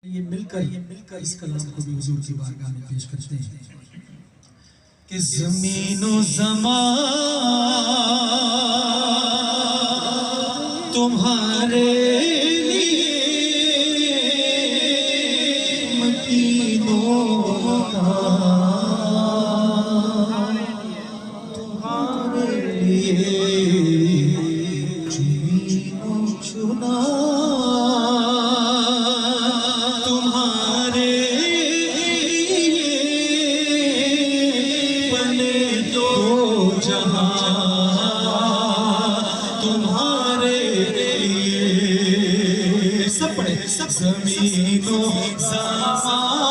ये मिलकर इस कलाम को भी हुजूर की बारगाह में पेश करते हैं कि ज़मीनो ज़मान तुम्हारे लिए मकीनो तुम्हारे लिए चुनीनो चुना तुम्हारे लिए सब पढ़े सब ज़मीनो ज़मान